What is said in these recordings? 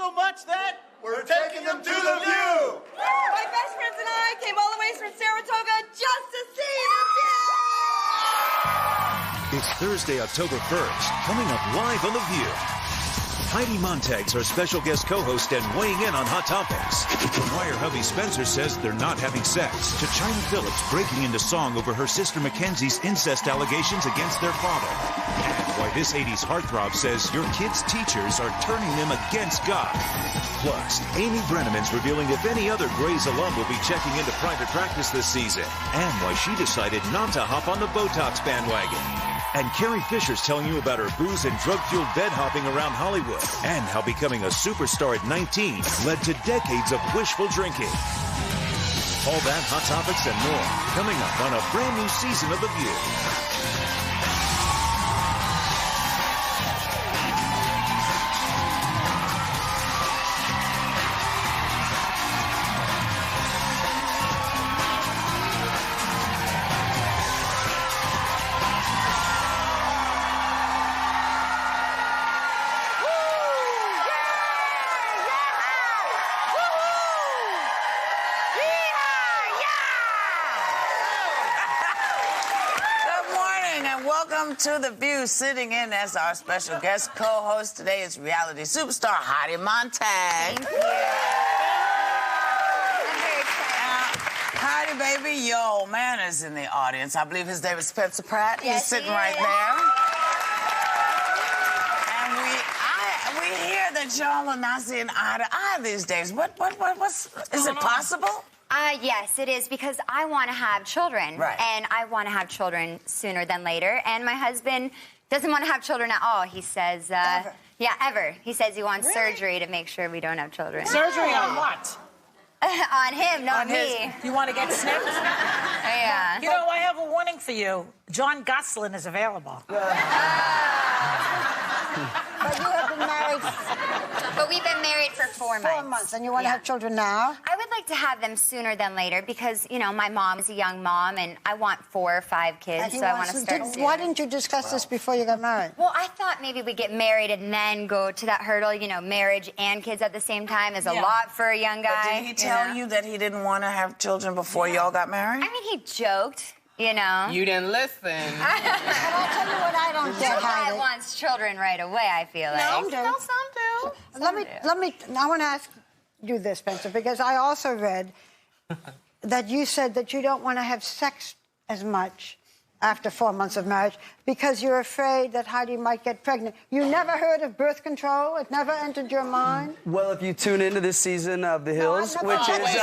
so much that we're taking them to the View. My best friends and I came all the way from Saratoga just to see the View. It's Thursday, October 1st. Coming up live on The View. Heidi Montag's our special guest co-host and weighing in on hot topics. From why her hubby Spencer says they're not having sex, to China Phillips breaking into song over her sister Mackenzie's incest allegations against their father. And why this 80s heartthrob says your kids' teachers are turning them against God. Plus, Amy Brenneman's revealing if any other Grey's alum will be checking into private practice this season, and why she decided not to hop on the Botox bandwagon. And Carrie Fisher's telling you about her booze and drug-fueled bed hopping around Hollywood, and how becoming a superstar at 19 led to decades of wishful drinking. All that, hot topics, and more coming up on a brand new season of The View. To The View, sitting in as our special guest co-host today is reality superstar Heidi Montag. Thank you. Heidi, baby, your old man is in the audience. I believe his name is Spencer Pratt. Yes, he's sitting right there. And we hear that y'all are not seeing eye to eye these days. What's is it possible? Yes, it is, because I want to have children. Right. And I want to have children sooner than later. And my husband doesn't want to have children at all. He says, ever? Yeah, ever. He says he wants surgery to make sure we don't have children. Surgery on what? On him, not me. You want to get snipped? Yeah. You know, I have a warning for you. John Gosselin is available. But you have been married But we've been married for 4 months. 4 months, and you want to have children now? I would like to have them sooner than later because, you know, my mom is a young mom, and I want 4 or 5 kids, so I want to start soon. Why didn't you discuss this before you got married? Well, I thought maybe we'd get married and then go to that hurdle. You know, marriage and kids at the same time is a lot for a young guy. But did he tell you that he didn't want to have children before y'all got married? I mean, he joked, you know. You didn't listen. But I'll tell you what I don't get, Everybody Heidi. wants children right away, I feel like. Some do. Let me, I want to ask you this, Spencer, because I also read that you said that you don't want to have sex as much after 4 months of marriage because you're afraid that Heidi might get pregnant. You never heard of birth control? It never entered your mind? Well, if you tune into this season of The Hills, which is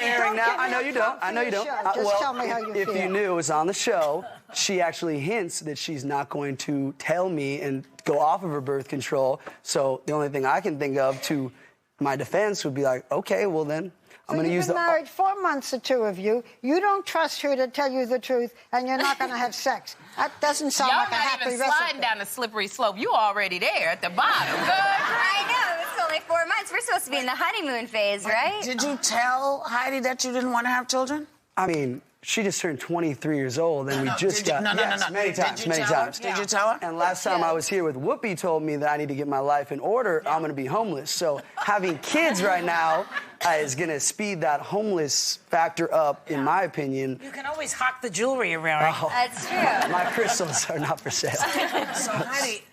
airing now, I know you don't. I know you don't. Just tell me how you if feel. you knew, it was on the show. She actually hints that she's not going to tell me and go off of her birth control. So the only thing I can think of to my defense would be like, okay, well then, I'm going to use the... You've been married 4 months, the two of you. You don't trust her to tell you the truth, and you're not going to have sex. That doesn't sound like a happy recipe. Y'all not even sliding down the slippery slope. You already there at the bottom. Good. I know. It's only 4 months. We're supposed to be in the honeymoon phase, right? Did you tell Heidi that you didn't want to have children? I mean, she just turned 23 years old, and we just got... No. Many times. Did you tell her? And last time I was here with Whoopi told me that I need to get my life in order. I'm going to be homeless. So having kids right now is going to speed that homeless factor up, in my opinion. You can always hawk the jewelry around. Oh, That's true. my crystals are not for sale. So, Heidi,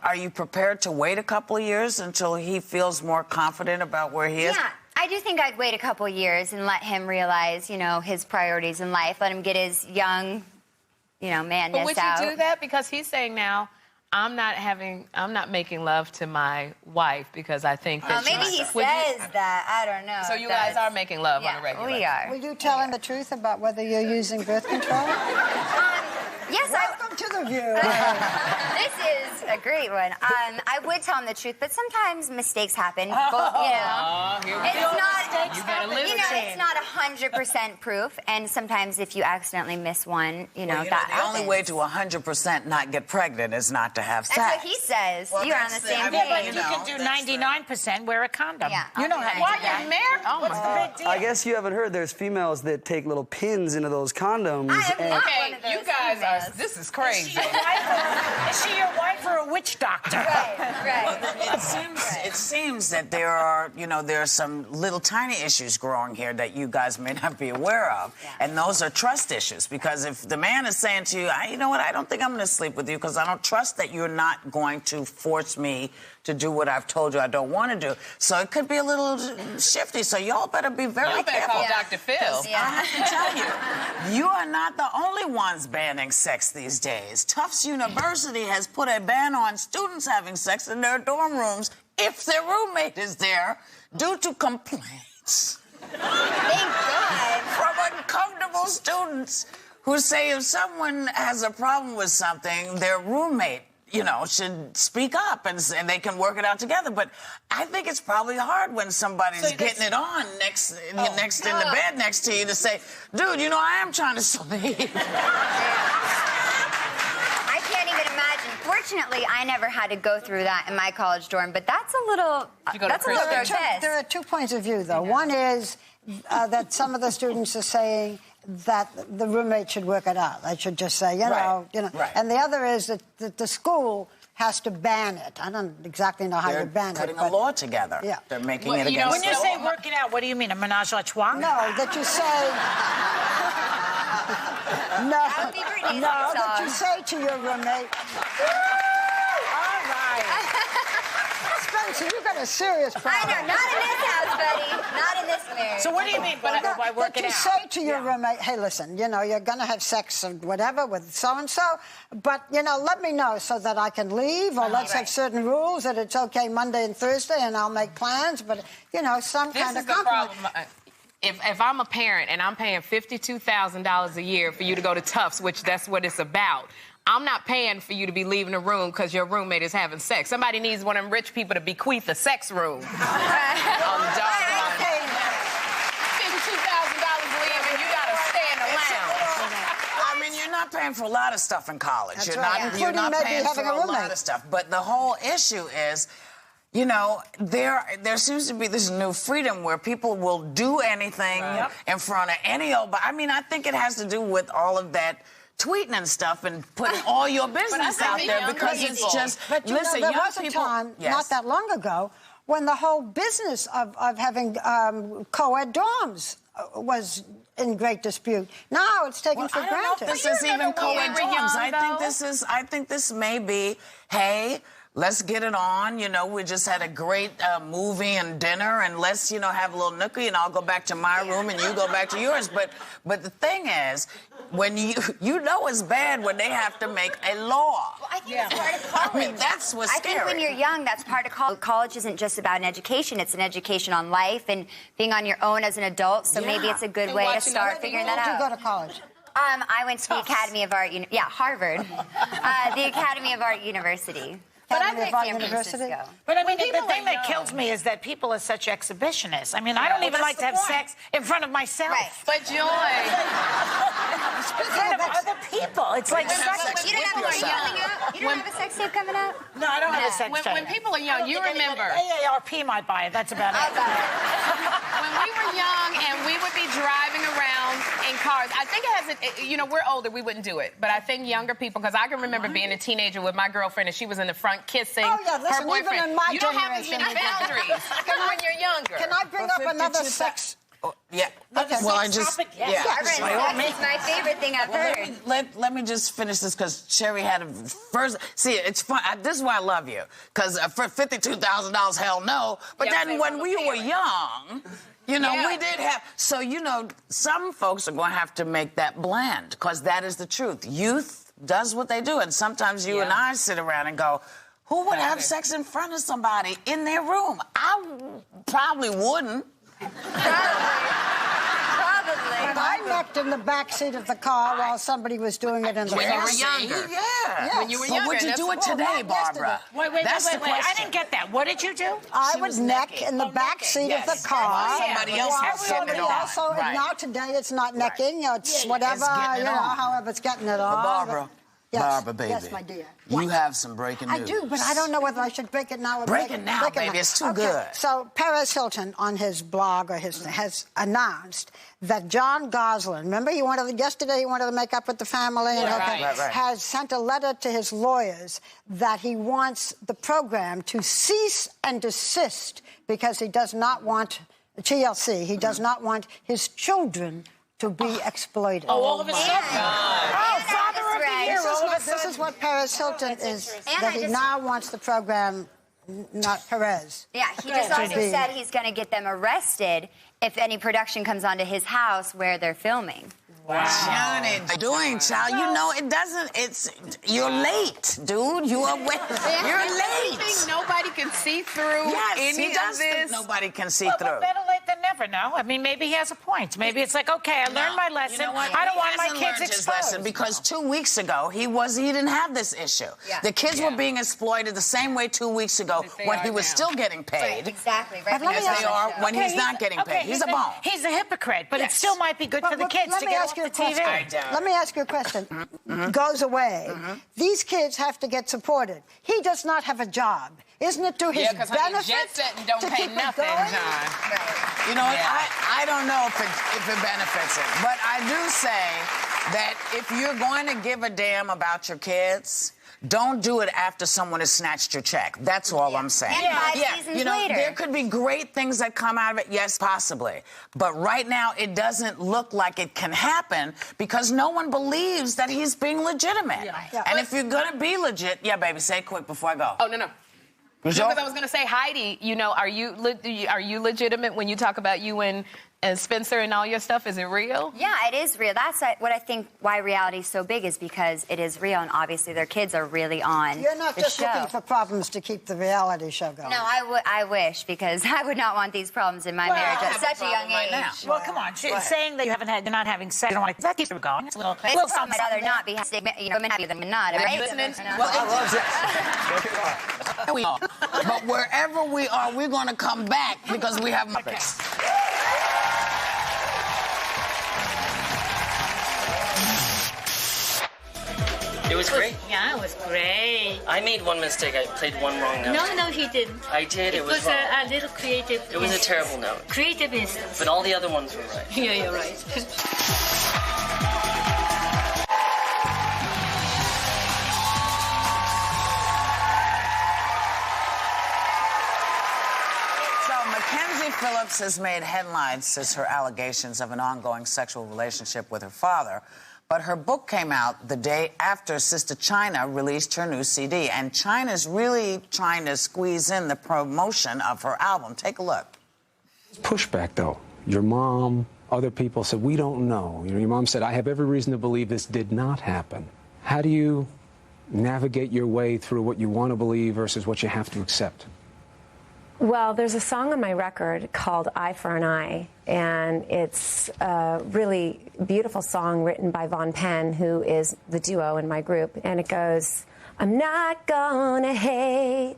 are you prepared to wait a couple of years until he feels more confident about where he is? Yeah. I do think I'd wait a couple years and let him realize, you know, his priorities in life. Let him get his young, you know, manness But would out. you do that? Because he's saying now, I'm not making love to my wife because I think that maybe he says that. I don't know. So you guys are making love on a regular we are. Will you tell him the truth about whether you're using birth control? Yes, Welcome to The View. This is a great one. I would tell him the truth, but sometimes mistakes happen. But, you know, it's not 100% proof, and sometimes if you accidentally miss one, you know, that the happens. only way to 100% not get pregnant is not to have sex. That's what he says. Well, you're on the that's same it. page. Yeah, but you can do 99%, wear a condom. Yeah, You know I'll do how that. to do that. Married? Oh, What's the big deal? I guess you haven't heard there's females that take little pins into those condoms. I am not one Okay, of those you guys females. this is crazy. Is she your wife or a witch doctor? Right. It seems that there are some little tiny issues growing here that you guys may not be aware of. Yeah. And those are trust issues. Because if the man is saying to you, you know what, I don't think I'm going to sleep with you because I don't trust that you're not going to force me to do what I've told you I don't want to do. So it could be a little shifty. So y'all better be very careful. Call Dr. Phil. Yeah. I have to tell you, you are not the only ones banning sex these days. Tufts University has put a ban on students having sex in their dorm rooms if their roommate is there due to complaints. Thank God. From uncomfortable students who say if someone has a problem with something, their roommate should speak up and they can work it out together. But I think it's probably hard when somebody's getting it on next in the bed next to you to say, dude, I am trying to sleep. I can't even imagine. Fortunately, I never had to go through that in my college dorm, but that's a little grotesque. There are 2 points of view, though. One is that some of the students are saying that the roommate should work it out. They should just say, Right. And the other is that the school has to ban it. I don't exactly know how you ban it. They're putting a law together. Yeah. They're making it against When you say work it out, what do you mean? A menage a trois? No, that you say... That would be Britney's song. That you say to your roommate... All right. Spencer, you got a serious problem. I know, not in this house, buddy. Not in this marriage. So what do you mean by work it out? That you say to your roommate, hey, listen, you're going to have sex or whatever with so-and-so, but, let me know so that I can leave, or let's have certain rules that it's okay Monday and Thursday, and I'll make plans, but, some kind of compromise. If I'm a parent and I'm paying $52,000 a year for you to go to Tufts, which that's what it's about, I'm not paying for you to be leaving a room because your roommate is having sex. Somebody needs one of them rich people to bequeath a sex room. On the job line. $52,000 leaving, you got to stay in the lounge. You're not paying for a lot of stuff in college. That's you're right. not, you're not paying for a lot of stuff. But the whole issue is, there seems to be this new freedom where people will do anything in front of any old... I think it has to do with all of that tweeting and stuff and putting all your business out there because it's just... But there was a time, not that long ago, when the whole business of having co-ed dorms was in great dispute. Now it's taken for granted. I don't know if this is even co-ed dorms. I think this may be, hey... Let's get it on. We just had a great movie and dinner, and let's, have a little nookie, and I'll go back to my room, and you go back to yours. But the thing is, when it's bad when they have to make a law. Well, I think that's part of college. That's what's scary. I think when you're young, that's part of college. College isn't just about an education. It's an education on life and being on your own as an adult. So maybe it's a good way to start figuring that out. Where did you go to college? I went to the Academy of Art. Harvard. The Academy of Art University. But I think San Francisco. But the thing that kills me is that people are such exhibitionists. I don't even like to have sex in front of myself. Right. But Joy, in front of other people. It's like you don't have a sex tape coming out? No, I don't have a sex tape. When people are young, you remember. AARP might buy it. That's about it. When we were young and we would be driving around in cars, I think it has we're older, we wouldn't do it. But I think younger people, because I can remember being a teenager with my girlfriend and she was in the front kissing her boyfriend. Even in my you don't have any generation, boundaries when you're younger. Can I bring up another sex? Yeah. Okay. Well, I just... Sex is my favorite thing I've heard. Let me just finish this because Sherry had a first... See, it's fun. This is why I love you. Because for $52,000, hell no. But then when we were young... we did have... So, some folks are going to have to make that blend because that is the truth. Youth does what they do. And sometimes you and I sit around and go, who would have sex in front of somebody in their room? I probably wouldn't. Probably. I necked in the back seat of the car while somebody was doing it in the front. When you were younger. Yeah. When you were younger. Would you do it today, Barbara? Wait. I didn't get that. What did you do? I would neck in the back seat of the car. Somebody else has set it on. Now today it's not necking. It's whatever, however it's getting it on. Barbara, Yes, Barbara, baby. yes, my dear. You have some breaking news. I do, but I don't know whether I should break it now or break it now, baby. It's too good. So Perez Hilton on his blog has announced that John Gosling, remember yesterday he wanted to make up with the family, Right. has sent a letter to his lawyers that he wants the program to cease and desist because he does not want TLC. He does not want his children to be exploited. Oh, all of a sudden. Oh, Father of the Year. This is what Perez Hilton is, that he now wants the program, not Perez. Yeah, he just also said he's going to get them arrested if any production comes onto his house where they're filming. Wow. Johnny, doing, child. You know, you're late, dude. You're late. Nobody can see through any of this. Nobody can see through. Well, better late than never, no? I mean, maybe he has a point. Maybe it's like, okay, I learned my lesson. You know what? I don't want He my hasn't kids learned his exposed. lesson because 2 weeks ago, he didn't have this issue. Yeah. The kids were being exploited the same way 2 weeks ago when he was still getting paid. Exactly. Right. As they are when he's not getting paid. He's a bone. He's a hypocrite, but it still might be good for the kids to get off the TV. Let me ask you a question. Goes away. These kids have to get supported. He does not have a job. Isn't it to his benefit? Jet setting don't to pay keep nothing, it going? John. Right. You know, I don't know if it benefits him, but I do say that if you're going to give a damn about your kids, don't do it after someone has snatched your check. That's all I'm saying. And 5 seasons you know, later. there could be great things that come out of it. Yes, possibly. But right now, it doesn't look like it can happen because no one believes that he's being legitimate. Yeah. And if you're going to be legit, baby, say it quick before I go. Oh, no. Because I was going to say, Heidi, you know, are you legitimate when you talk about you and Spencer and all your stuff? Is it real? Yeah, it is real. That's what I think why reality is so big is because it is real, and obviously their kids are really on You're not the just show. looking for problems to keep the reality show going. No, I wish, because I would not want these problems in my marriage at such a young age. now. Well, come on. Saying that you're not having sex, that keeps them going. It's a little I'd rather not be, women happier than not. Are Right? you listening? We are. But wherever we are, we're going to come back because we have Muppets. It was great. Yeah, it was great. I made one mistake. I played one wrong note. No, he didn't. I did. It was was wrong. a little creative. It was a terrible note. Creative instance. But all the other ones were right. Yeah, you're right. Mackenzie Phillips has made headlines since her allegations of an ongoing sexual relationship with her father. But her book came out the day after Sister China released her new CD. And China's really trying to squeeze in the promotion of her album. Take a look. Pushback, though. Your mom, other people said, we don't know. You know, your mom said, I have every reason to believe this did not happen. How do you navigate your way through what you want to believe versus what you have to accept? Well, there's a song on my record called Eye for an Eye, and it's a really beautiful song written by Von Penn, who is the duo in my group, and it goes, I'm not gonna hate,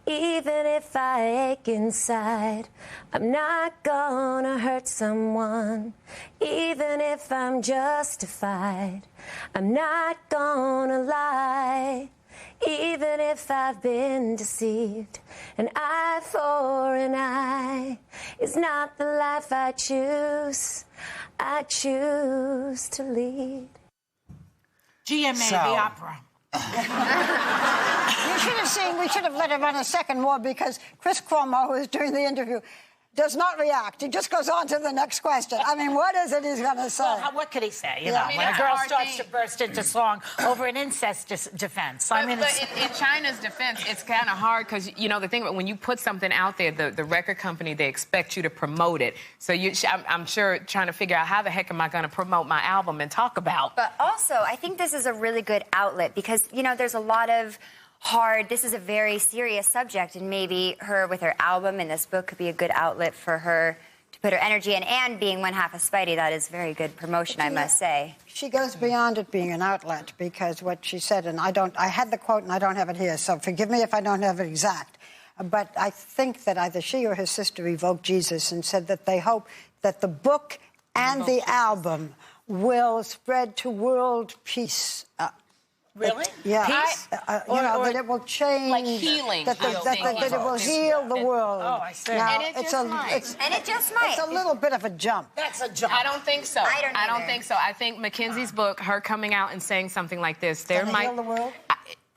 even if I ache inside. I'm not gonna hurt someone, even if I'm justified. I'm not gonna lie, even if I've been deceived. An eye for an eye is not the life I choose. I choose to lead. GMA, the opera. You should have seen, we should have let it run a second more because Chris Cuomo, who is doing the interview, does not react. He just goes on to the next question. I mean, what is it he's going to say? Well, what could he say? You know, when a girl starts to burst into song over an incest defense. But in China's defense, it's kind of hard because, you know, the thing about when you put something out there, the record company, they expect you to promote it. So I'm sure trying to figure out how the heck am I going to promote my album and talk about. But also, I think this is a really good outlet because, you know, there's a lot of this is a very serious subject, and maybe her with her album and this book could be a good outlet for her to put her energy in, and being one half of Spidey, that is very good promotion, I must say. She goes beyond it being an outlet because what she said, and I had the quote and I don't have it here, so forgive me if I don't have it exact, but I think that either she or her sister evoked Jesus and said that they hope that the book and the album will spread to world peace. Really? Yeah. Peace? That it will change. Like healing. That it will heal the world. Oh, I see. Now, And it just might. It's a little bit of a jump. That's a jump. I don't think so. I don't think so. I think Mackenzie's book, her coming out and saying something like this, Can it heal the world?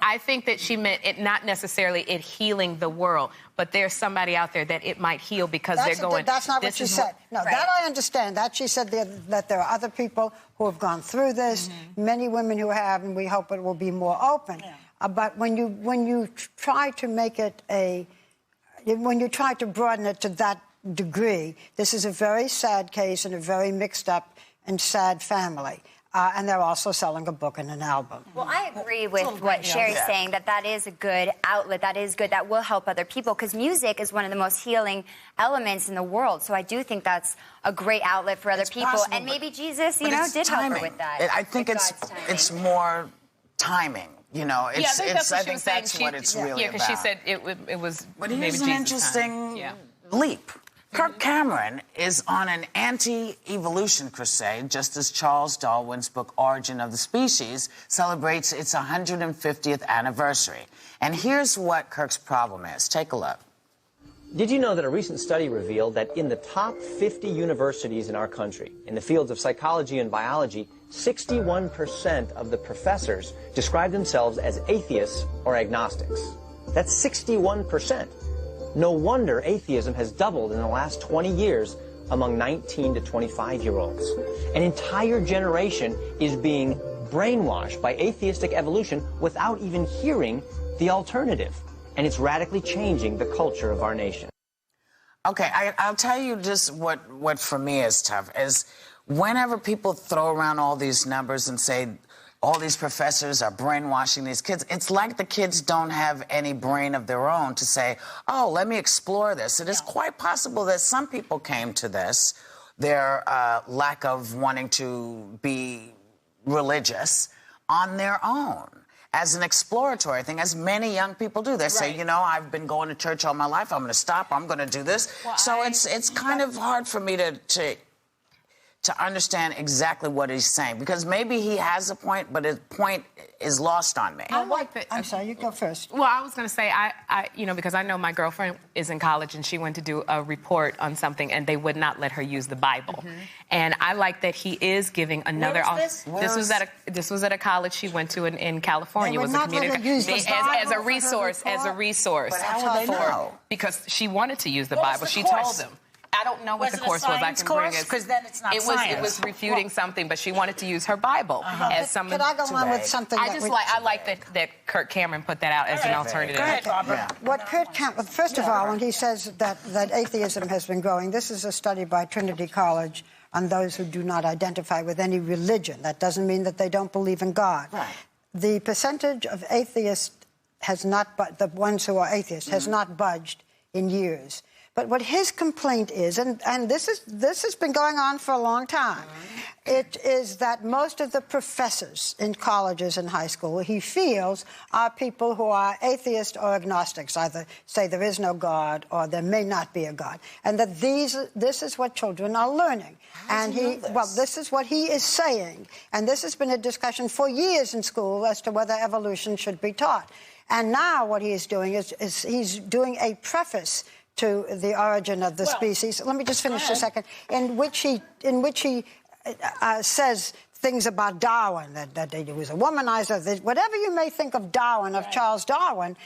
I think that she meant it not necessarily it healing the world, but there's somebody out there that it might heal because they're going. That's not what she said. No, that I understand. That she said that there are other people who have gone through this, many women who have, and we hope it will be more open. Yeah. But when you try to make it when you try to broaden it to that degree, this is a very sad case and a very mixed up and sad family. And they're also selling a book and an album. Well, I agree with what Sherry's saying, that is a good outlet, that is good, that will help other people, because music is one of the most healing elements in the world. So I do think that's a great outlet for other people. Possible, and maybe Jesus, did timing. help her with that. I think it's more timing. You know, I think that's what it's really about. Yeah, because she said it was. But maybe here's an interesting leap. Kirk Cameron is on an anti-evolution crusade, just as Charles Darwin's book Origin of the Species celebrates its 150th anniversary. And here's what Kirk's problem is. Take a look. Did you know that a recent study revealed that in the top 50 universities in our country, in the fields of psychology and biology, 61% of the professors describe themselves as atheists or agnostics? That's 61%. No wonder atheism has doubled in the last 20 years among 19 to 25-year-olds. An entire generation is being brainwashed by atheistic evolution without even hearing the alternative. And it's radically changing the culture of our nation. Okay, I'll tell you just what for me is tough is whenever people throw around all these numbers and say all these professors are brainwashing these kids, it's like the kids don't have any brain of their own to say, oh, let me explore this. It is quite possible that some people came to this, their lack of wanting to be religious, on their own, as an exploratory thing, as many young people do. They say, you know, I've been going to church all my life, I'm going to stop, I'm going to do this. Well, so it's kind of hard for me to understand exactly what he's saying, because maybe he has a point, but his point is lost on me. I like that. I'm sorry, you go first. Well, I was going to say, because I know my girlfriend is in college and she went to do a report on something and they would not let her use the Bible. And I like that he is giving another. This was at a college she went to in California. They would not let her use the Bible as a resource. But how would they know? Because she wanted to use the Bible. She told them. I don't know what the course was. I can bring it. Because then it's not science. It was refuting something, but she wanted to use her Bible as something. Could I go on with something? I like that Kirk Cameron put that out as an alternative. Go ahead, Barbara. What Kirk Cameron, first of all, when he says that atheism has been growing, this is a study by Trinity College on those who do not identify with any religion. That doesn't mean that they don't believe in God. Right. The percentage of atheists has not, the ones who are atheists, has not budged in years. But what his complaint is, and this has been going on for a long time, it is that most of the professors in colleges and high school, he feels, are people who are atheists or agnostics, either say there is no God or there may not be a God, and that this is what children are learning. And this is what he is saying, and this has been a discussion for years in school as to whether evolution should be taught. And now what he is doing is he's doing a preface to the origin of the species. Let me just finish a second. In which he says things about Darwin, that he was a womanizer. Whatever you may think of Darwin, of Charles Darwin,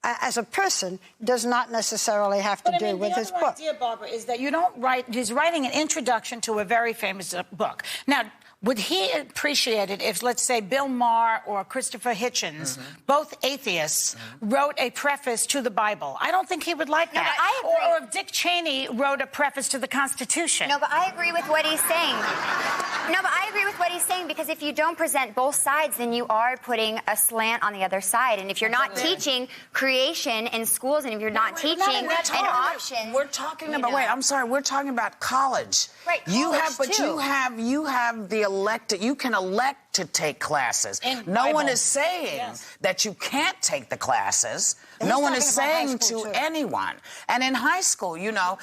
as a person, does not necessarily have to do with his book. The idea, Barbara, is that you don't write. He's writing an introduction to a very famous book. Now, would he appreciate it if, let's say, Bill Maher or Christopher Hitchens, both atheists, wrote a preface to the Bible? I don't think he would like that. I agree. Or if Dick Cheney wrote a preface to the Constitution. No, but I agree with what he's saying. No, but I agree with what he's saying, because if you don't present both sides, then you are putting a slant on the other side. And if you're not teaching creation in schools, and if you're not teaching an option... We're talking about... Wait, I'm sorry. We're talking about college. Right, you college, have the elected. You can elect to take classes. No one is saying that you can't take the classes. No one is saying to anyone. And in high school, you know,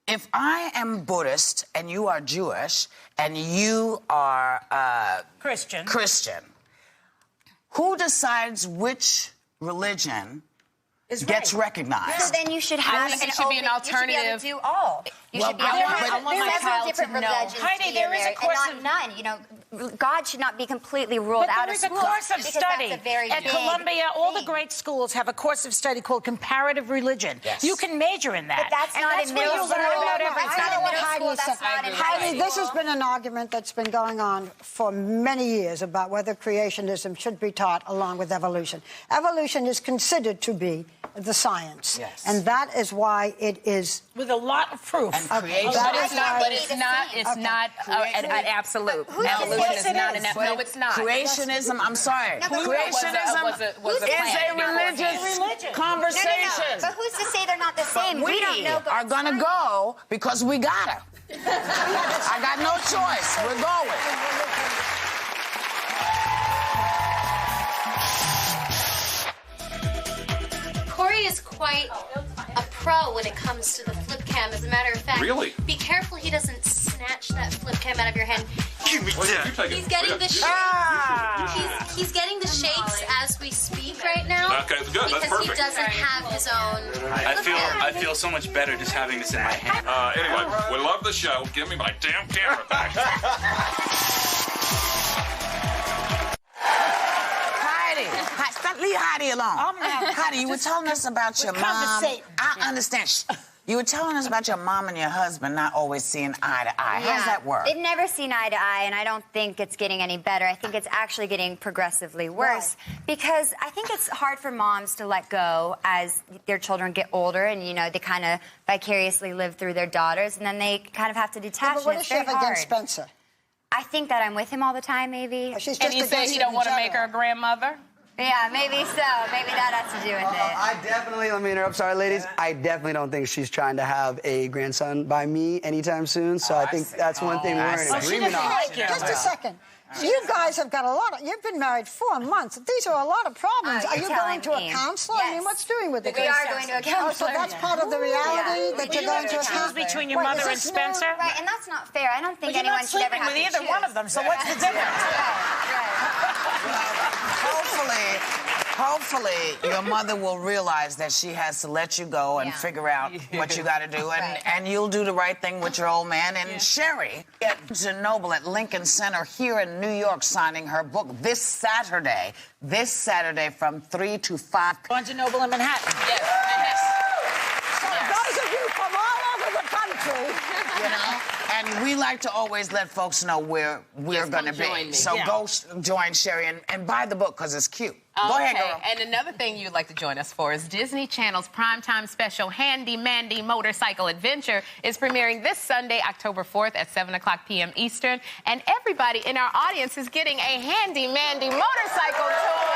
if I am Buddhist and you are Jewish and you are Christian, Who decides which religion gets recognized? So then you should have it should be an alternative. You should be able to do all. You should be able to I want my child to know. Heidi, there is a course and not none. You know, God should not be completely ruled out of school. But there is a course of study. That's a very at big Columbia, all the thing. great schools have a course of study called comparative religion. Yes. You can major in that. But that's not in middle school. That's not what Heidi is saying. Heidi, this has school. been an argument that's been going on for many years about whether creationism should be taught along with evolution. Evolution is considered to be the science. Yes. And that is why it is... With a lot of proof. And creation. But it's not an absolute. Evolution is not an absolute. No, it's not. Creationism, I'm sorry. Creationism was a is a religious conversation. But who's to say they're not the same? We don't know are God's gonna science. go because we gotta. I got no choice. We're going. Corey is quite a pro when it comes to the flip cam. As a matter of fact, Really? Be careful he doesn't snatch that flip cam out of your hand. Give me that. He's getting the shakes. He's getting the shakes as we speak right now. Okay, good. That's Because he perfect. doesn't have his own. I feel so much better just having this in my hand. Anyway, we love the show. Give me my damn camera back. Leave Heidi alone. Heidi, you were telling us about your mom. I understand. You were telling us about your mom and your husband not always seeing eye to eye. How does that work? They've never seen eye to eye, and I don't think it's getting any better. I think it's actually getting progressively worse. Because I think it's hard for moms to let go as their children get older, and, you know, they kind of vicariously live through their daughters, and then they kind of have to detach. But what and does it's she have very hard. against Spencer? I think that I'm with him all the time, maybe. And you say you don't want to make her a grandmother? Yeah, maybe so. Maybe that has to do with it. I definitely, let me interrupt, sorry ladies, I definitely don't think she's trying to have a grandson by me anytime soon, so I think that's one thing we're in agreement on. Just a second. So you guys have got a lot of, you've been married 4 months. These are a lot of problems. Are you going to a counselor? Yes. I mean, what's doing with it? We are going to a counselor. Oh, so that's part of the reality that you're going to a counselor? Between your mother and Spencer? Right, and that's not fair. I don't think Well, you're anyone not should ever sleeping have with to either choose. one of them, so what's the difference? Hopefully, your mother will realize that she has to let you go and figure out what you got to do, and you'll do the right thing with your old man. And Sherry at Noble at Lincoln Center here in New York signing her book this Saturday from 3 to 5. Barnes & Noble in Manhattan. Yes. So those of you from all over the country... You know? And we like to always let folks know where we're going to be. So go join Sherry and buy the book because it's cute. Go ahead, girl. And another thing you'd like to join us for is Disney Channel's primetime special Handy Mandy Motorcycle Adventure is premiering this Sunday, October 4th at 7 o'clock p.m. Eastern. And everybody in our audience is getting a Handy Mandy motorcycle toy.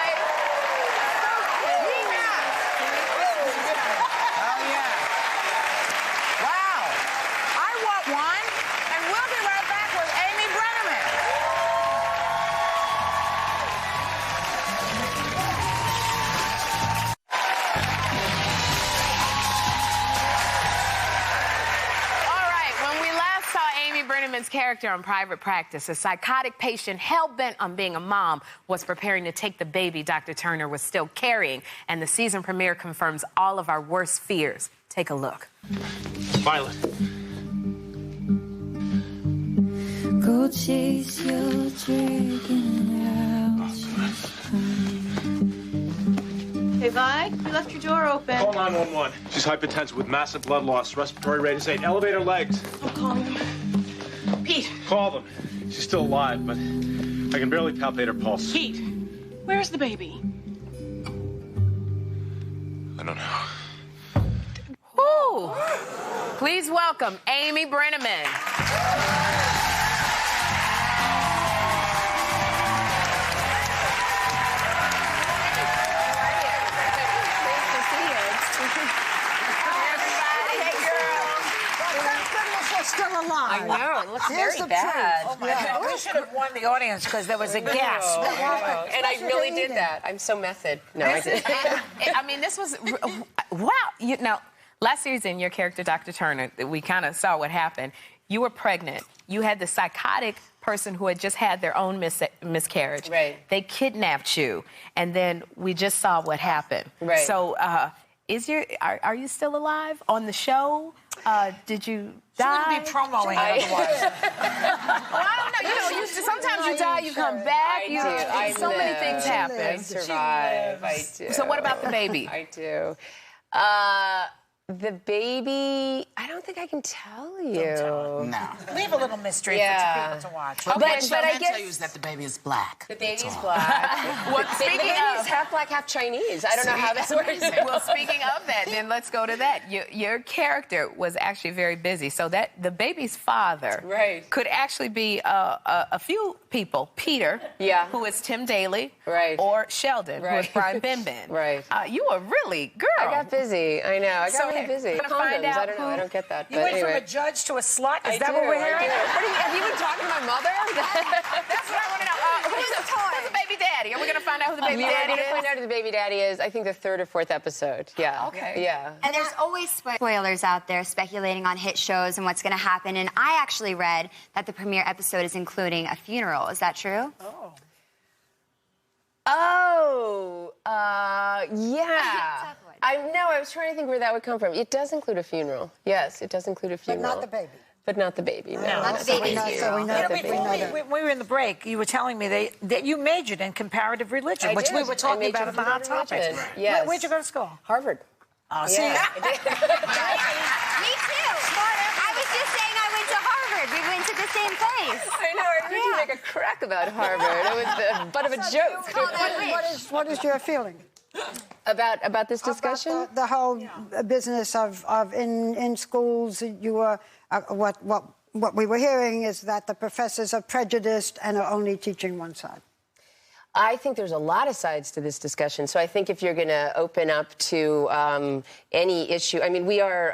Brenneman's character on Private Practice, a psychotic patient hell-bent on being a mom, was preparing to take the baby Dr. Turner was still carrying, and the season premiere confirms all of our worst fears. Take a look. Violet. Go chase your dragon out. Hey, Vi, you left your door open. Call 911. She's hypertensive with massive blood loss. Respiratory rate is 8. Elevator legs. I'm calling them. Pete. Call them. She's still alive, but I can barely palpate her pulse. Pete, where's the baby? I don't know. Woo! Please welcome Amy Brenneman. Still alive. I know, it looks very bad. Oh my God. We should have warned the audience because there was a gasp. And I really did that. I'm so method. No, I didn't. I mean, this was, wow. Now, last season, your character, Dr. Turner, we kind of saw what happened. You were pregnant. You had the psychotic person who had just had their own miscarriage. Right. They kidnapped you, and then we just saw what happened. Right. So, are you still alive on the show? Did you die? She wouldn't be promoing it otherwise. Well, I don't know. You know, sometimes you die, you come back. So many things happen. I survive. I do. So what about the baby? I do. The baby, I don't think I can tell you. No. Leave a little mystery for people to watch. Okay, But I I guess tell you is that the baby is black. the baby's black. Well, the speaking baby of- is half black, half Chinese. I don't know how that works. Well, speaking of that, then let's go to that. Your character was actually very busy, so that the baby's father could actually be a few people. Peter, who is Tim Daly, or Sheldon, who is Brian Benben. Right. You were really, girl. I got busy. I know. I got really busy. Gonna find Condoms. out I don't know. I don't get that. You but went anyway. from a judge to a slut? Is I that do, what we're I hearing? do. Have you been talking to my mother? That's what I want to know. Who's the baby daddy? Are we going to find out who the baby We are daddy going to is? find out who the baby daddy is, I think, the 3rd or 4th episode. Yeah. Okay. Yeah. And there's always spoilers out there speculating on hit shows and what's going to happen. And I actually read that the premiere episode is including a funeral. Is that true? Yeah. I was trying to think where that would come from. It does include a funeral. Yes, it does include a funeral. But not the baby. But not the baby, no. Not the baby. We were in the break. You were telling me that you majored in comparative religion, I which did. we were talking I about in the Hot majored in Topics. religion. Yes. Where'd you go to school? Harvard. Oh, see? Me too. I was just saying I went to Harvard. We went to the same place. I know. I heard you make a crack about Harvard. It was the butt of a joke. What is your feeling? About this discussion? The whole business of in schools, you were what we were hearing is that the professors are prejudiced and are only teaching one side. I think there's a lot of sides to this discussion. So I think if you're going to open up to any issue, I mean, we are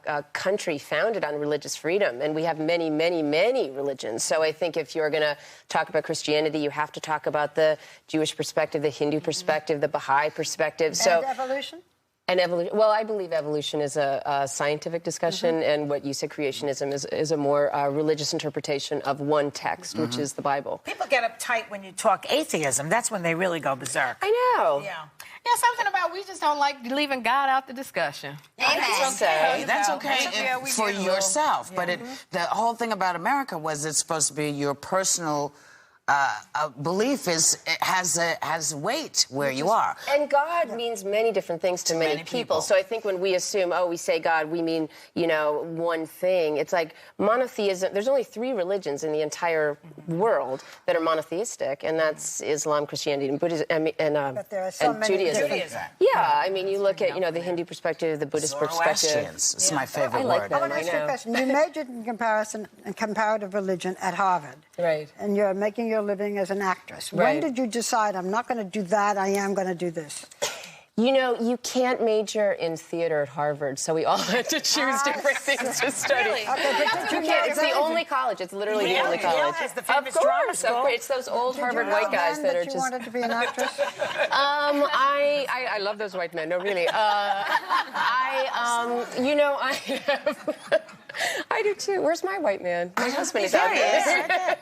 a country founded on religious freedom, and we have many, many, many religions. So I think if you're going to talk about Christianity, you have to talk about the Jewish perspective, the Hindu perspective, the Baha'i perspective. And evolution? And evolution. Well, I believe evolution is a scientific discussion, and what you said, creationism, is a more religious interpretation of one text, which is the Bible. People get uptight when you talk atheism. That's when they really go berserk. I know. Yeah. Yeah, something about we just don't like leaving God out the discussion. That's okay. That's okay for yourself. But the whole thing about America was it's supposed to be your personal belief has weight where you are. And God means many different things to many people. So I think when we assume, we say God, we mean, one thing. It's like monotheism. There's only 3 religions in the entire world that are monotheistic, and that's Islam, Christianity, and Buddhism, But there are so and many Judaism. different- Yeah, I mean, you look at, the Hindu perspective, the Buddhist perspective. Zoroastrians. It's my favorite I like word. them, I want to ask you a question. You majored in comparative religion at Harvard. Right. And you're making your living as an actress. When Right. did you decide, I'm not going to do that, I am going to do this? You can't major in theater at Harvard, so we all had to choose different things to study. Really? Okay, but You can't. It's the only college. It's literally the only college. It's the Of famous drama course, school. of course. It's those old Harvard white guys that are you just. wanted to be an actress? I love those white men. No, really. I do too. Where's my white man? My husband is out there.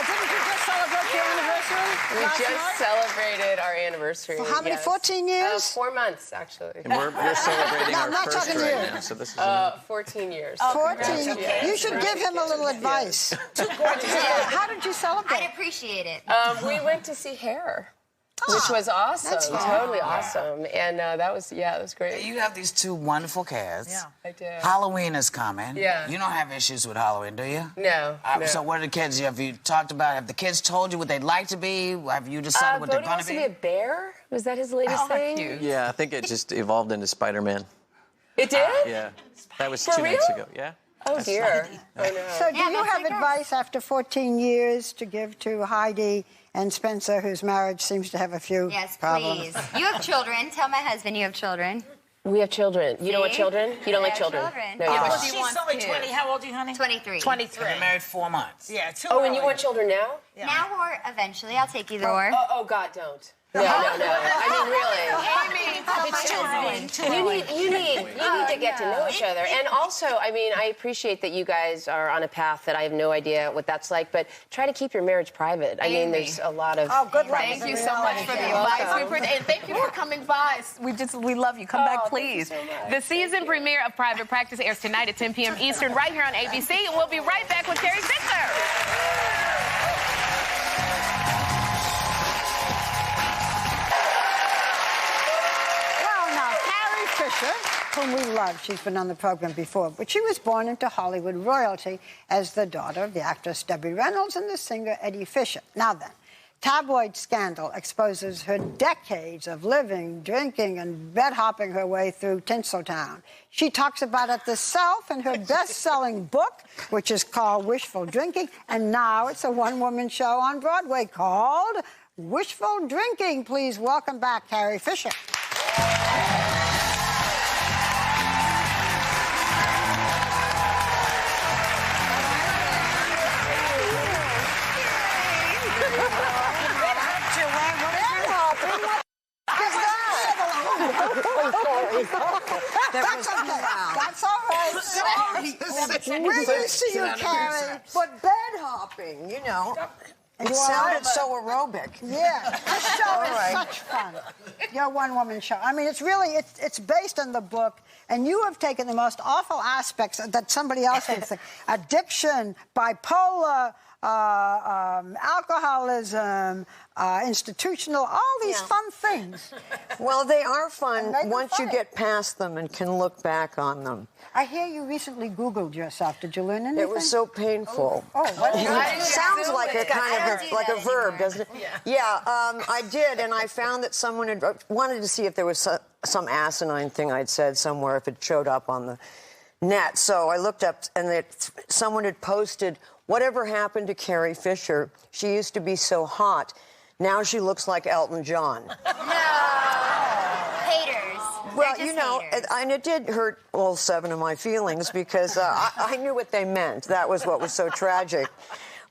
Didn't you just celebrate your anniversary? We last just night? celebrated our anniversary. For how many, yes. 14 years? 4 months, actually. And we're celebrating No, our I'm not first talking to right you. now, so this is 14 years. 14. You should give him a little advice. How did you celebrate? I'd appreciate it. We went to see Hair, which was awesome. that's fun. Totally awesome. And that was great. You have these 2 wonderful kids. Yeah, I do. Halloween is coming. Yeah. You don't have issues with Halloween, do you? No. So what are the kids? Have you talked about? Have the kids told you what they'd like to be? Have you decided what they're Bodhi going wants to to be? be a bear. Was that his latest thing? Yeah, I think it just evolved into Spider-Man. It did? Yeah. That was For 2 nights real? ago. Yeah. Oh, dear. Oh, no. So do you have advice after 14 years to give to Heidi and Spencer, whose marriage seems to have a few Yes, problems? please. You have children. Tell my husband you have children. We have children. You don't want See? children? You don't I like have children? children. No, Yeah, you but don't. she She's only 20. How old are you, honey? 23. 23. Been married 4 months. Yeah, too Oh, and early. you want children now? Now or eventually. I'll take either or. Oh, God, don't. No. I mean, really. Amy, tell my husband. You need to get to know each other. And also, I mean, I appreciate that you guys are on a path that I have no idea what that's like, but try to keep your marriage private. I mean, there's a lot of... Oh, good luck. Thank you so much for the advice. And thank you for coming by. We love you. Come back, please. The season premiere of Private Practice airs tonight at 10 p.m. Eastern right here on ABC. And we'll be right back with Carrie Fisher. Fisher, whom we love. She's been on the program before, but she was born into Hollywood royalty as the daughter of the actress Debbie Reynolds and the singer Eddie Fisher. Now then, tabloid scandal exposes her decades of living, drinking, and bed-hopping her way through Tinseltown. She talks about it herself in her best-selling book, which is called Wishful Drinking, and now it's a one-woman show on Broadway called Wishful Drinking. Please welcome back Carrie Fisher. That's all right. Sorry. We're used to you, Carrie. But bed hopping, you know. It sounded so aerobic. Yeah, this show is such fun. Your one-woman show. I mean, it's really, it's based on the book, and you have taken the most awful aspects that somebody else would think. Addiction, bipolar, alcoholism, institutional, all these fun things. Well, they are fun once you get past them and can look back on them. I hear you recently Googled yourself. Did you learn anything? It was so painful. What? It sounds like a kind of like a verb, doesn't it? Yeah, I did, and I found that someone had wanted to see if there was some asinine thing I'd said somewhere, if it showed up on the net. So I looked up, and someone had posted, "Whatever happened to Carrie Fisher? She used to be so hot. Now she looks like Elton John." Haters. Well, you know, and it did hurt all 7 of my feelings because I knew what they meant. That was what was so tragic.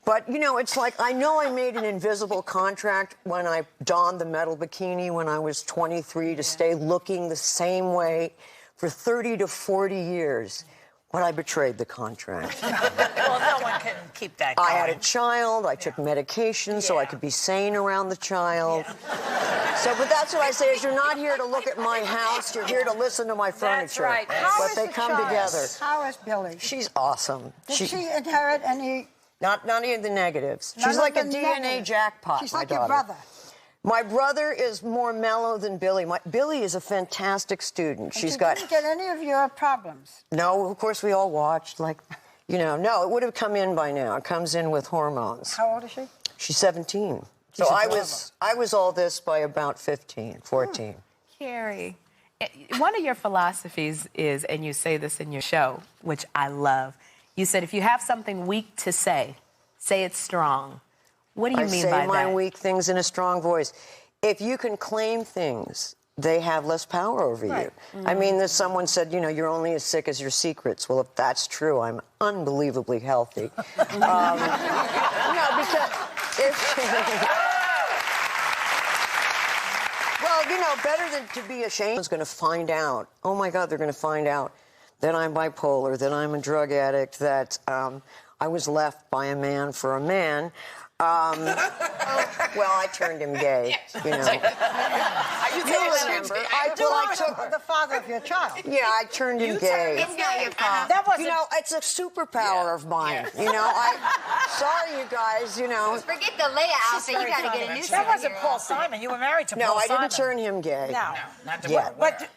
But, you know, it's like I know I made an invisible contract when I donned the metal bikini when I was 23 to stay looking the same way for 30 to 40 years. But I betrayed the contract. Well, no one can keep that going. I had a child. I took medication so I could be sane around the child. So, but that's what I say is you're not here to look at my house. You're here to listen to my furniture. That's right. But they come together. How is Billy? She's awesome. Did she inherit any... Not any of the negatives. None She's of like a the DNA negatives. jackpot, She's my like daughter. your brother. My brother is more mellow than Billy. Billy is a fantastic student. She didn't get any of your problems. No, of course we all watched, like, you know, no, it would have come in by now. It comes in with hormones. How old is she? She's 17. So I was all this by about 15, 14. Carrie, one of your philosophies is, and you say this in your show, which I love, you said if you have something weak to say it strong. What do you mean by that? I say my weak things in a strong voice. If you can claim things, they have less power over you. Mm-hmm. I mean, someone said, you know, you're only as sick as your secrets. Well, if that's true, I'm unbelievably healthy. No, because well, you know, better than to be ashamed. Is going to find out. Oh my God, they're going to find out that I'm bipolar, that I'm a drug addict, that I was left by a man for a man. Well, I turned him gay, you know. You remember. I took the father of your child. Yeah, I turned him gay. It's not your fault. That wasn't... You know, it's a superpower of mine. You know, sorry, you guys, you know. Forget the Leia outfit. You got to get a new That wasn't Paul Simon. You were married to Paul Simon. No, I Simon. didn't turn him gay. No, not to Yeah. But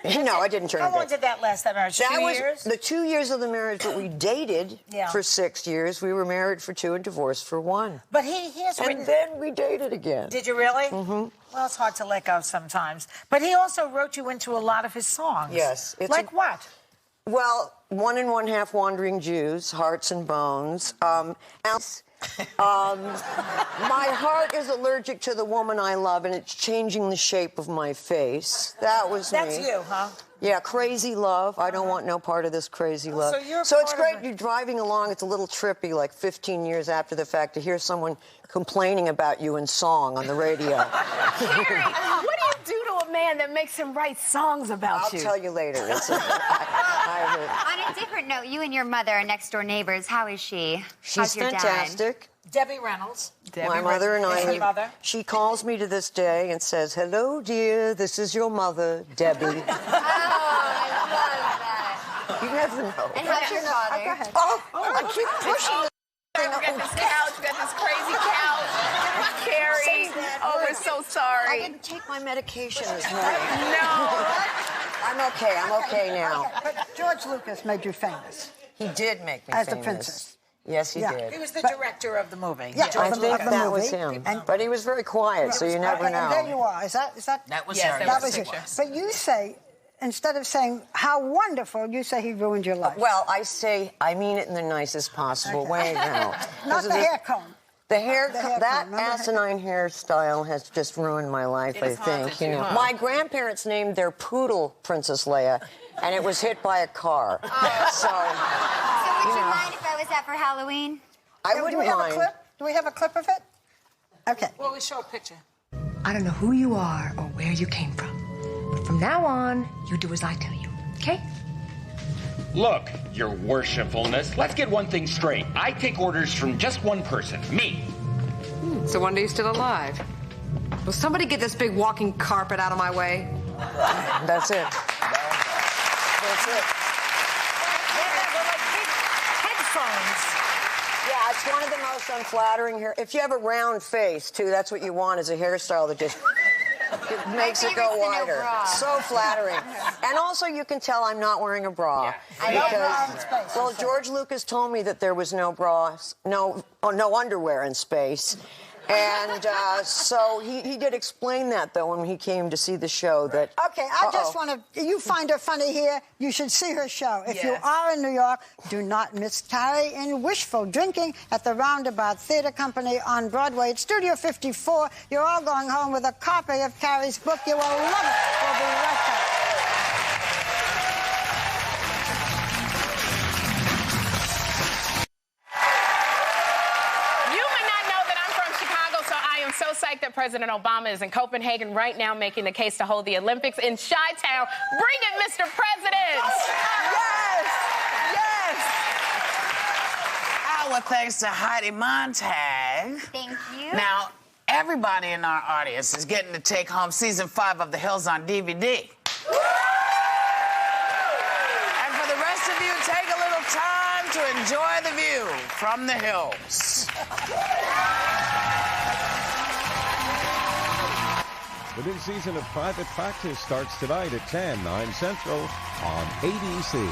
No, I didn't turn him gay. How long did that last, that marriage? 2 years? The 2 years of the marriage, but we dated for 6 years. We were married for 2 and divorced for 1. But he has written... And then we dated again. Did you really? Mm-hmm. Well, it's hard to let go sometimes. But he also wrote you into a lot of his songs. Yes. Like what? Well, 1 1/2 Wandering Jews, Hearts and Bones. My heart is allergic to the woman I love, and it's changing the shape of my face. That was me. That's you, huh? Yeah, Crazy Love. I don't want no part of this crazy love. So it's great. You're driving along. It's a little trippy, like 15 years after the fact, to hear someone complaining about you in song on the radio. Carrie, what do you do to a man man that makes him write songs about you. I'll tell you later. It's On a different note, you and your mother are next door neighbors. How is she? She's How's your fantastic. Debbie Reynolds. My mother and Is your mother? She calls me to this day and says, "Hello, dear. This is your mother, Debbie." Oh, I love that. You never know. And how's your daughter? Go ahead. I keep pushing this thing. We got this couch, we got this crazy couch. Carrie, oh, we're so sorry. I didn't take my medication this morning. No. I'm okay. I'm okay now. But George Lucas made you famous. He did make me As famous. the princess. Yes, he did. He was the director of the movie. Yeah, I of the think that was movie. him. But he was very quiet, so you never know. And there you are. Is that? That was Yes, her. that was you. But you say, instead of saying how wonderful, you say he ruined your life. Well, I mean it in the nicest possible way now. Not the hair comb. The hair, that comb. asinine hairstyle has just ruined my life, I think. You know, my grandparents named their poodle Princess Leia, and it was hit by a car. So would you mind if I was that for Halloween? I wouldn't mind. Do we have a clip of it? Okay. Well, we show a picture. I don't know who you are or where you came from, but from now on, you do as I tell you, okay? Look, your worshipfulness, let's get one thing straight. I take orders from just one person, me. So one day you're still alive. Will somebody get this big walking carpet out of my way? That's it. That's it. Headphones. Yeah, it's one of the most unflattering hair. If you have a round face, too, that's what you want, is a hairstyle that just makes it go wider. So flattering. And also, you can tell I'm not wearing a bra. Well, George Lucas told me that there was no bras, no underwear in space. And so he did explain that, though, when he came to see the show. That Okay, I just want to... You find her funny here, you should see her show. If you are in New York, do not miss Carrie in Wishful Drinking at the Roundabout Theater Company on Broadway. It's Studio 54. You're all going home with a copy of Carrie's book. You will love it. We'll be right back. So psyched that President Obama is in Copenhagen right now making the case to hold the Olympics in Chi-Town. Bring it, Mr. President! Yes! Yes! Our thanks to Heidi Montag. Thank you. Now, everybody in our audience is getting to take home season 5 of The Hills on DVD. And for the rest of you, take a little time to enjoy the view from the hills. The new season of Private Practice starts tonight at 10, 9 Central on ABC.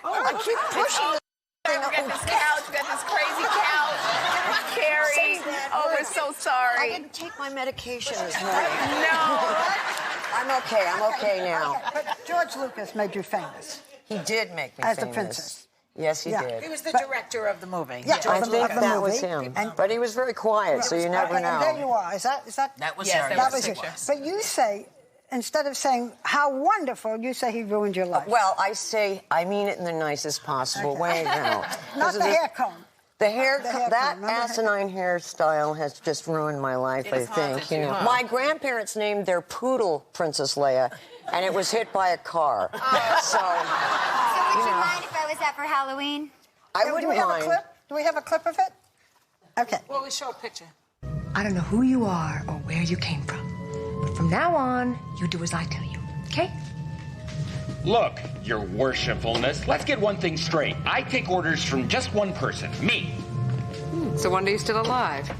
I keep pushing this thing. We got this couch, we got this crazy couch. Carrie, oh, we're so sorry. I didn't take my medication this morning. No. I'm okay. I'm okay now. But George Lucas made you famous. He did make me As famous. the princess. Yes, he did. He was the director of the movie. Yeah, I think that was him. But he was very quiet, so you never know. And there you are. Is that? That was Yes, her. that was you. But you say, instead of saying how wonderful, you say he ruined your life. Well, I mean it in the nicest possible way now. Not the hair comb. The hair, that comb. asinine hairstyle has just ruined my life, I think. You know, my grandparents named their poodle Princess Leia, and it was hit by a car. So would you mind if I was that for Halloween? I wouldn't mind. Do we have a clip of it? Okay. Well, we show a picture. I don't know who you are or where you came from, but from now on, you do as I tell you, okay? Look, your worshipfulness, let's get one thing straight. I take orders from just one person, me. So one day you're still alive.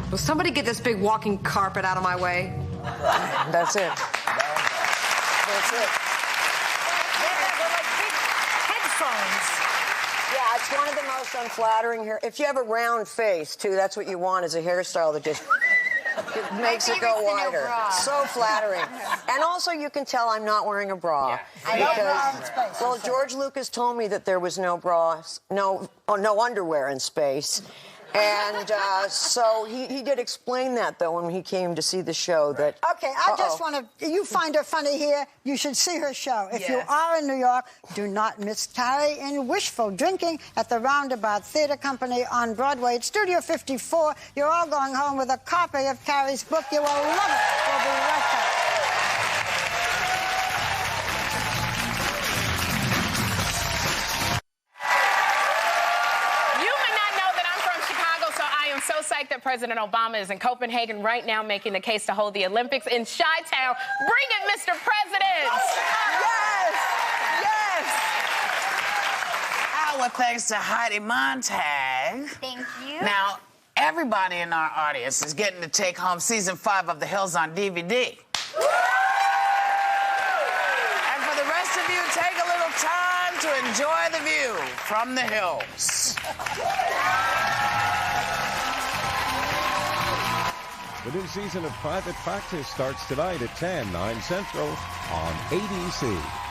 Will somebody get this big walking carpet out of my way? That's it. That's it. Headphones. Yeah, it's one of the most unflattering hair. If you have a round face, too, that's what you want, is a hairstyle that just makes it go wider. So flattering. And also, you can tell I'm not wearing a bra. Well, George Lucas told me that there was no bras, no underwear in space. And so he did explain that, though, when he came to see the show. That Okay, I just want to... You find her funny here, you should see her show. If you are in New York, do not miss Carrie in Wishful Drinking at the Roundabout Theater Company on Broadway. It's Studio 54. You're all going home with a copy of Carrie's book. You will love it. We'll be right back. So psyched that President Obama is in Copenhagen right now making the case to hold the Olympics in Chi-Town. Bring it, Mr. President! Yes! Yes! Our thanks to Heidi Montag. Thank you. Now, everybody in our audience is getting to take home season 5 of The Hills on DVD. And for the rest of you, take a little time to enjoy the view from the hills. The new season of Private Practice starts tonight at 10, 9 Central on ABC.